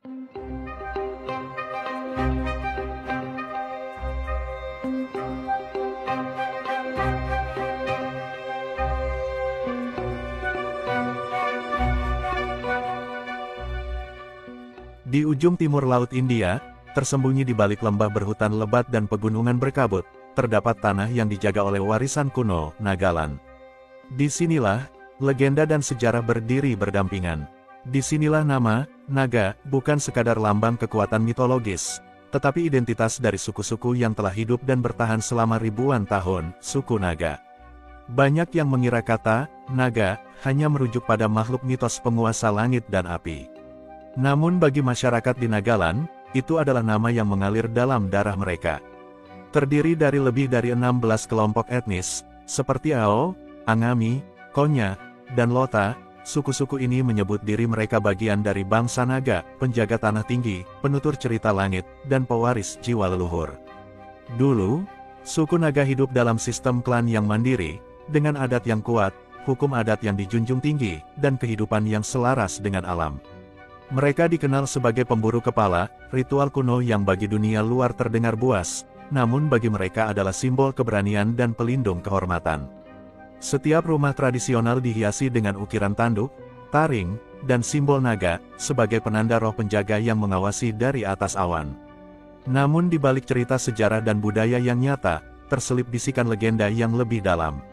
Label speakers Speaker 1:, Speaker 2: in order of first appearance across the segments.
Speaker 1: Di ujung timur Laut India, tersembunyi di balik lembah berhutan lebat dan pegunungan berkabut, terdapat tanah yang dijaga oleh warisan kuno, Nagaland. Disinilah, legenda dan sejarah berdiri berdampingan. Disinilah nama, naga, bukan sekadar lambang kekuatan mitologis, tetapi identitas dari suku-suku yang telah hidup dan bertahan selama ribuan tahun, suku naga. Banyak yang mengira kata, naga, hanya merujuk pada makhluk mitos penguasa langit dan api. Namun bagi masyarakat di Nagaland, itu adalah nama yang mengalir dalam darah mereka. Terdiri dari lebih dari 16 kelompok etnis, seperti Ao, Angami, Konya, dan Lota. Suku-suku ini menyebut diri mereka bagian dari bangsa naga, penjaga tanah tinggi, penutur cerita langit, dan pewaris jiwa leluhur. Dulu, suku naga hidup dalam sistem klan yang mandiri, dengan adat yang kuat, hukum adat yang dijunjung tinggi, dan kehidupan yang selaras dengan alam. Mereka dikenal sebagai pemburu kepala, ritual kuno yang bagi dunia luar terdengar buas, namun bagi mereka adalah simbol keberanian dan pelindung kehormatan. Setiap rumah tradisional dihiasi dengan ukiran tanduk, taring, dan simbol naga, sebagai penanda roh penjaga yang mengawasi dari atas awan. Namun di balik cerita sejarah dan budaya yang nyata, terselip bisikan legenda yang lebih dalam.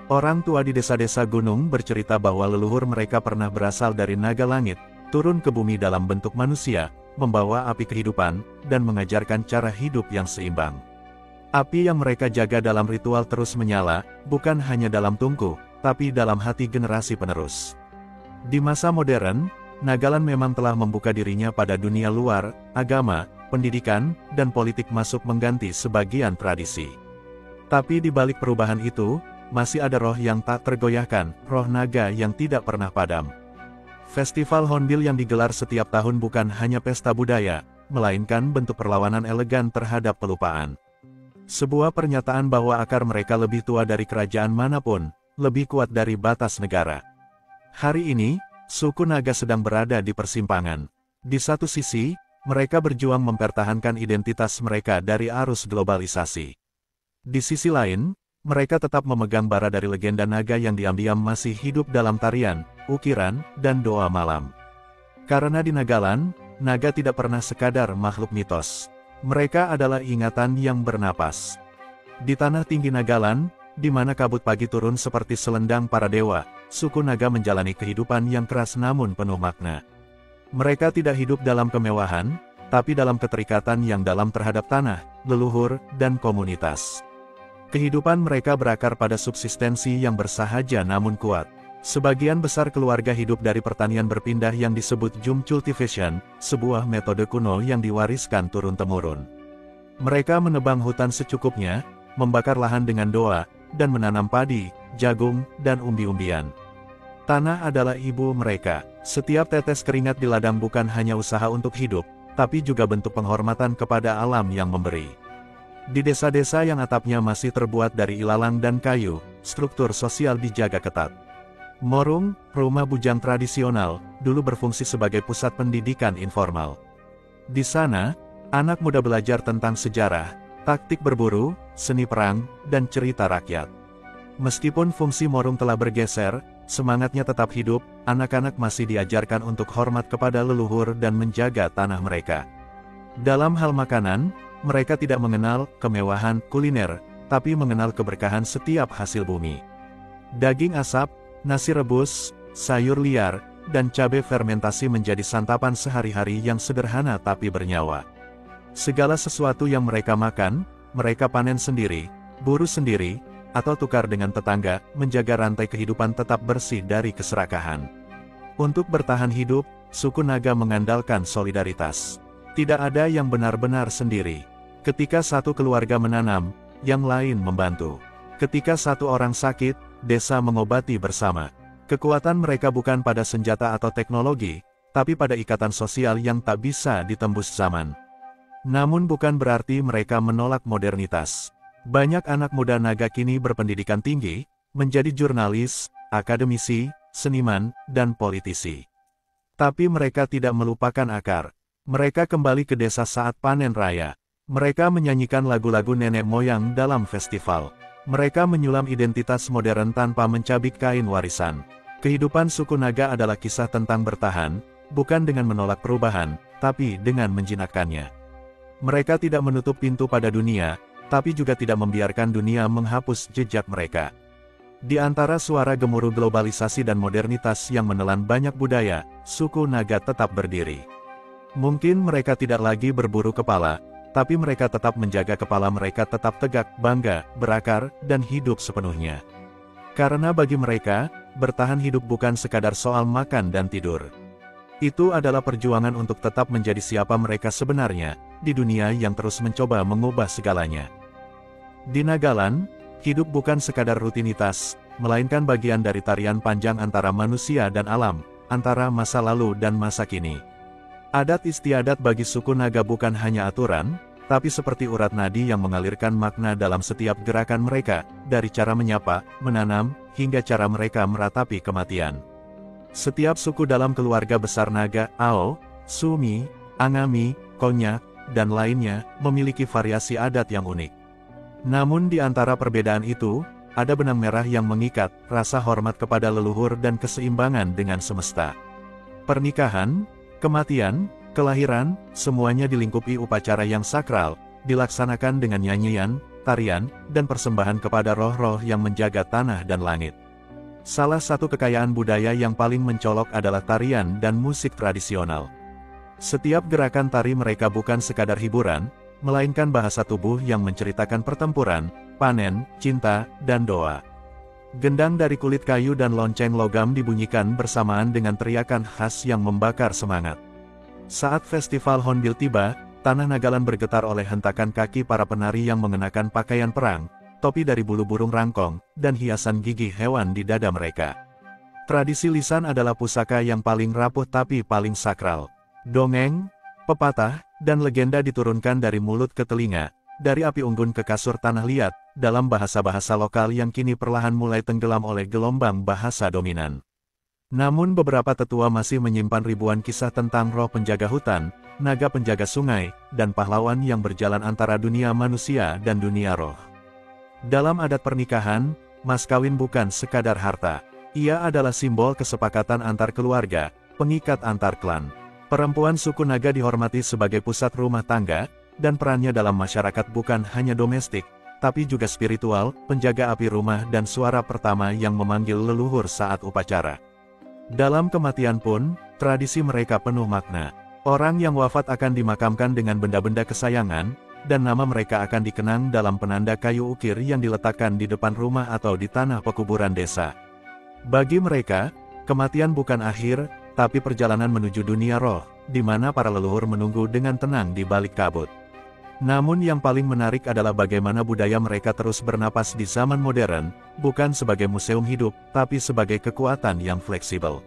Speaker 1: Orang tua di desa-desa gunung bercerita bahwa leluhur mereka pernah berasal dari naga langit, turun ke bumi dalam bentuk manusia, membawa api kehidupan, dan mengajarkan cara hidup yang seimbang. Api yang mereka jaga dalam ritual terus menyala, bukan hanya dalam tungku, tapi dalam hati generasi penerus. Di masa modern, Nagaland memang telah membuka dirinya pada dunia luar, agama, pendidikan, dan politik masuk mengganti sebagian tradisi. Tapi di balik perubahan itu, masih ada roh yang tak tergoyahkan, roh naga yang tidak pernah padam. Festival Hornbill yang digelar setiap tahun bukan hanya pesta budaya, melainkan bentuk perlawanan elegan terhadap pelupaan. Sebuah pernyataan bahwa akar mereka lebih tua dari kerajaan manapun, lebih kuat dari batas negara. Hari ini, suku naga sedang berada di persimpangan. Di satu sisi, mereka berjuang mempertahankan identitas mereka dari arus globalisasi. Di sisi lain, mereka tetap memegang bara dari legenda naga yang diam-diam masih hidup dalam tarian, ukiran, dan doa malam. Karena di Nagaland, naga tidak pernah sekadar makhluk mitos. Mereka adalah ingatan yang bernapas. Di tanah tinggi Nagaland, di mana kabut pagi turun seperti selendang para dewa, suku naga menjalani kehidupan yang keras namun penuh makna. Mereka tidak hidup dalam kemewahan, tapi dalam keterikatan yang dalam terhadap tanah, leluhur, dan komunitas. Kehidupan mereka berakar pada subsistensi yang bersahaja namun kuat. Sebagian besar keluarga hidup dari pertanian berpindah yang disebut Jum Cultivation, sebuah metode kuno yang diwariskan turun-temurun. Mereka menebang hutan secukupnya, membakar lahan dengan doa, dan menanam padi, jagung, dan umbi-umbian. Tanah adalah ibu mereka. Setiap tetes keringat di ladang bukan hanya usaha untuk hidup, tapi juga bentuk penghormatan kepada alam yang memberi. Di desa-desa yang atapnya masih terbuat dari ilalang dan kayu, struktur sosial dijaga ketat. Morung, rumah bujang tradisional, dulu berfungsi sebagai pusat pendidikan informal. Di sana, anak muda belajar tentang sejarah, taktik berburu, seni perang, dan cerita rakyat. Meskipun fungsi morung telah bergeser, semangatnya tetap hidup, anak-anak masih diajarkan untuk hormat kepada leluhur dan menjaga tanah mereka. Dalam hal makanan, mereka tidak mengenal kemewahan kuliner, tapi mengenal keberkahan setiap hasil bumi. Daging asap, nasi rebus, sayur liar, dan cabai fermentasi menjadi santapan sehari-hari yang sederhana tapi bernyawa. Segala sesuatu yang mereka makan, mereka panen sendiri, buru sendiri, atau tukar dengan tetangga, menjaga rantai kehidupan tetap bersih dari keserakahan. Untuk bertahan hidup, suku naga mengandalkan solidaritas. Tidak ada yang benar-benar sendiri. Ketika satu keluarga menanam, yang lain membantu. Ketika satu orang sakit, desa mengobati bersama. Kekuatan mereka bukan pada senjata atau teknologi, tapi pada ikatan sosial yang tak bisa ditembus zaman. Namun bukan berarti mereka menolak modernitas. Banyak anak muda naga kini berpendidikan tinggi, menjadi jurnalis, akademisi, seniman, dan politisi. Tapi mereka tidak melupakan akar. Mereka kembali ke desa saat panen raya. Mereka menyanyikan lagu-lagu nenek moyang dalam festival. Mereka menyulam identitas modern tanpa mencabik kain warisan. Kehidupan suku naga adalah kisah tentang bertahan, bukan dengan menolak perubahan, tapi dengan menjinakkannya. Mereka tidak menutup pintu pada dunia, tapi juga tidak membiarkan dunia menghapus jejak mereka. Di antara suara gemuruh globalisasi dan modernitas yang menelan banyak budaya, suku naga tetap berdiri. Mungkin mereka tidak lagi berburu kepala, tapi mereka tetap menjaga kepala mereka tetap tegak, bangga, berakar, dan hidup sepenuhnya. Karena bagi mereka, bertahan hidup bukan sekadar soal makan dan tidur. Itu adalah perjuangan untuk tetap menjadi siapa mereka sebenarnya, di dunia yang terus mencoba mengubah segalanya. Di Nagaland, hidup bukan sekadar rutinitas, melainkan bagian dari tarian panjang antara manusia dan alam, antara masa lalu dan masa kini. Adat istiadat bagi suku naga bukan hanya aturan, tapi seperti urat nadi yang mengalirkan makna dalam setiap gerakan mereka, dari cara menyapa, menanam, hingga cara mereka meratapi kematian. Setiap suku dalam keluarga besar naga, Ao, Sumi, Angami, Konyak, dan lainnya, memiliki variasi adat yang unik. Namun di antara perbedaan itu, ada benang merah yang mengikat, rasa hormat kepada leluhur dan keseimbangan dengan semesta. Pernikahan, kematian, kelahiran, semuanya dilingkupi upacara yang sakral, dilaksanakan dengan nyanyian, tarian, dan persembahan kepada roh-roh yang menjaga tanah dan langit. Salah satu kekayaan budaya yang paling mencolok adalah tarian dan musik tradisional. Setiap gerakan tari mereka bukan sekadar hiburan, melainkan bahasa tubuh yang menceritakan pertempuran, panen, cinta, dan doa. Gendang dari kulit kayu dan lonceng logam dibunyikan bersamaan dengan teriakan khas yang membakar semangat. Saat festival Hornbill tiba, tanah Nagaland bergetar oleh hentakan kaki para penari yang mengenakan pakaian perang, topi dari bulu burung rangkong, dan hiasan gigi hewan di dada mereka. Tradisi lisan adalah pusaka yang paling rapuh tapi paling sakral. Dongeng, pepatah, dan legenda diturunkan dari mulut ke telinga, dari api unggun ke kasur tanah liat, dalam bahasa-bahasa lokal yang kini perlahan mulai tenggelam oleh gelombang bahasa dominan. Namun beberapa tetua masih menyimpan ribuan kisah tentang roh penjaga hutan, naga penjaga sungai, dan pahlawan yang berjalan antara dunia manusia dan dunia roh. Dalam adat pernikahan, mas kawin bukan sekadar harta. Ia adalah simbol kesepakatan antar keluarga, pengikat antar klan. Perempuan suku naga dihormati sebagai pusat rumah tangga, dan perannya dalam masyarakat bukan hanya domestik, tapi juga spiritual, penjaga api rumah dan suara pertama yang memanggil leluhur saat upacara. Dalam kematian pun, tradisi mereka penuh makna. Orang yang wafat akan dimakamkan dengan benda-benda kesayangan, dan nama mereka akan dikenang dalam penanda kayu ukir yang diletakkan di depan rumah atau di tanah pekuburan desa. Bagi mereka, kematian bukan akhir, tapi perjalanan menuju dunia roh, di mana para leluhur menunggu dengan tenang di balik kabut. Namun yang paling menarik adalah bagaimana budaya mereka terus bernapas di zaman modern, bukan sebagai museum hidup, tapi sebagai kekuatan yang fleksibel.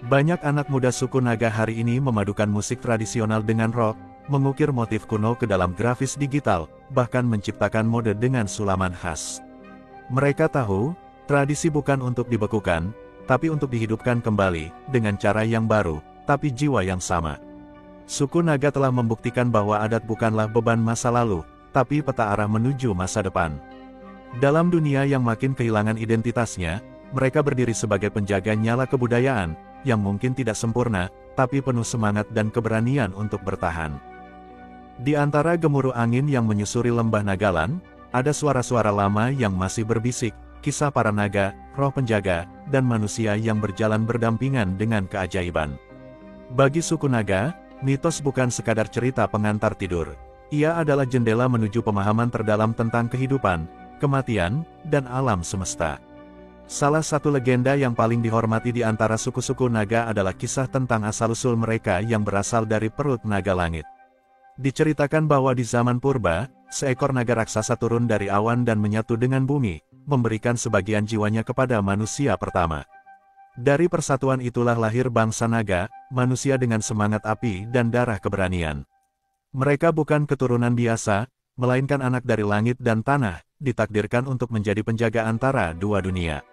Speaker 1: Banyak anak muda suku naga hari ini memadukan musik tradisional dengan rock, mengukir motif kuno ke dalam grafis digital, bahkan menciptakan mode dengan sulaman khas. Mereka tahu, tradisi bukan untuk dibekukan, tapi untuk dihidupkan kembali, dengan cara yang baru, tapi jiwa yang sama. Suku naga telah membuktikan bahwa adat bukanlah beban masa lalu, tapi peta arah menuju masa depan. Dalam dunia yang makin kehilangan identitasnya, mereka berdiri sebagai penjaga nyala kebudayaan, yang mungkin tidak sempurna, tapi penuh semangat dan keberanian untuk bertahan. Di antara gemuruh angin yang menyusuri lembah Nagaland, ada suara-suara lama yang masih berbisik, kisah para naga, roh penjaga, dan manusia yang berjalan berdampingan dengan keajaiban. Bagi suku naga, mitos bukan sekadar cerita pengantar tidur. Ia adalah jendela menuju pemahaman terdalam tentang kehidupan, kematian, dan alam semesta. Salah satu legenda yang paling dihormati di antara suku-suku naga adalah kisah tentang asal-usul mereka yang berasal dari perut naga langit. Diceritakan bahwa di zaman purba, seekor naga raksasa turun dari awan dan menyatu dengan bumi, memberikan sebagian jiwanya kepada manusia pertama. Dari persatuan itulah lahir bangsa naga, manusia dengan semangat api dan darah keberanian. Mereka bukan keturunan biasa, melainkan anak dari langit dan tanah, ditakdirkan untuk menjadi penjaga antara dua dunia.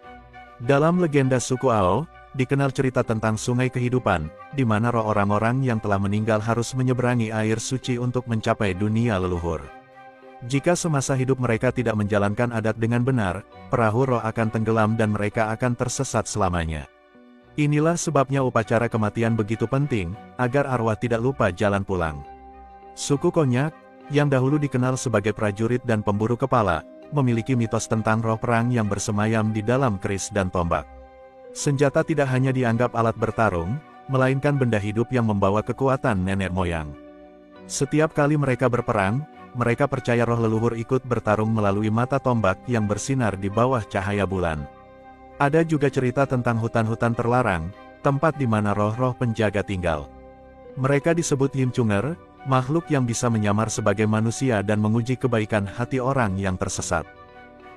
Speaker 1: Dalam legenda suku Ao, dikenal cerita tentang sungai kehidupan, di mana roh orang-orang yang telah meninggal harus menyeberangi air suci untuk mencapai dunia leluhur. Jika semasa hidup mereka tidak menjalankan adat dengan benar, perahu roh akan tenggelam dan mereka akan tersesat selamanya. Inilah sebabnya upacara kematian begitu penting, agar arwah tidak lupa jalan pulang. Suku Konyak, yang dahulu dikenal sebagai prajurit dan pemburu kepala, memiliki mitos tentang roh perang yang bersemayam di dalam keris dan tombak. Senjata tidak hanya dianggap alat bertarung, melainkan benda hidup yang membawa kekuatan nenek moyang. Setiap kali mereka berperang, mereka percaya roh leluhur ikut bertarung melalui mata tombak yang bersinar di bawah cahaya bulan. Ada juga cerita tentang hutan-hutan terlarang, tempat di mana roh-roh penjaga tinggal. Mereka disebut Yimchunger, makhluk yang bisa menyamar sebagai manusia dan menguji kebaikan hati orang yang tersesat.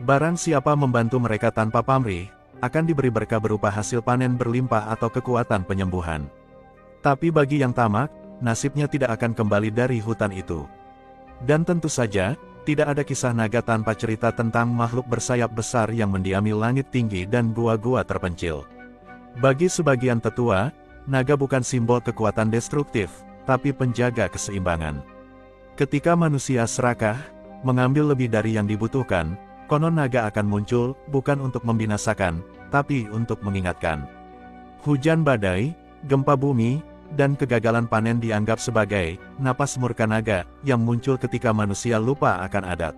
Speaker 1: Barang siapa membantu mereka tanpa pamrih, akan diberi berkah berupa hasil panen berlimpah atau kekuatan penyembuhan. Tapi bagi yang tamak, nasibnya tidak akan kembali dari hutan itu. Dan tentu saja, tidak ada kisah naga tanpa cerita tentang makhluk bersayap besar yang mendiami langit tinggi dan gua-gua terpencil. Bagi sebagian tetua, naga bukan simbol kekuatan destruktif, tapi penjaga keseimbangan. Ketika manusia serakah, mengambil lebih dari yang dibutuhkan, konon naga akan muncul, bukan untuk membinasakan, tapi untuk mengingatkan. Hujan badai, gempa bumi, dan kegagalan panen dianggap sebagai napas murka naga, yang muncul ketika manusia lupa akan adat.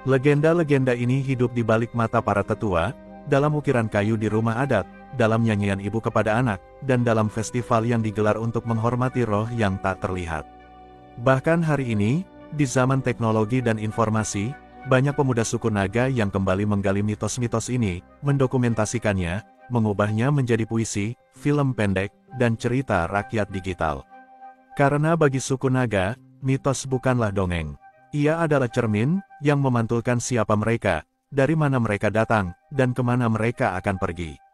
Speaker 1: Legenda-legenda ini hidup di balik mata para tetua, dalam ukiran kayu di rumah adat, dalam nyanyian ibu kepada anak, dan dalam festival yang digelar untuk menghormati roh yang tak terlihat. Bahkan hari ini, di zaman teknologi dan informasi, banyak pemuda suku naga yang kembali menggali mitos-mitos ini, mendokumentasikannya, mengubahnya menjadi puisi, film pendek, dan cerita rakyat digital. Karena bagi suku naga, mitos bukanlah dongeng. Ia adalah cermin, yang memantulkan siapa mereka, dari mana mereka datang, dan kemana mereka akan pergi.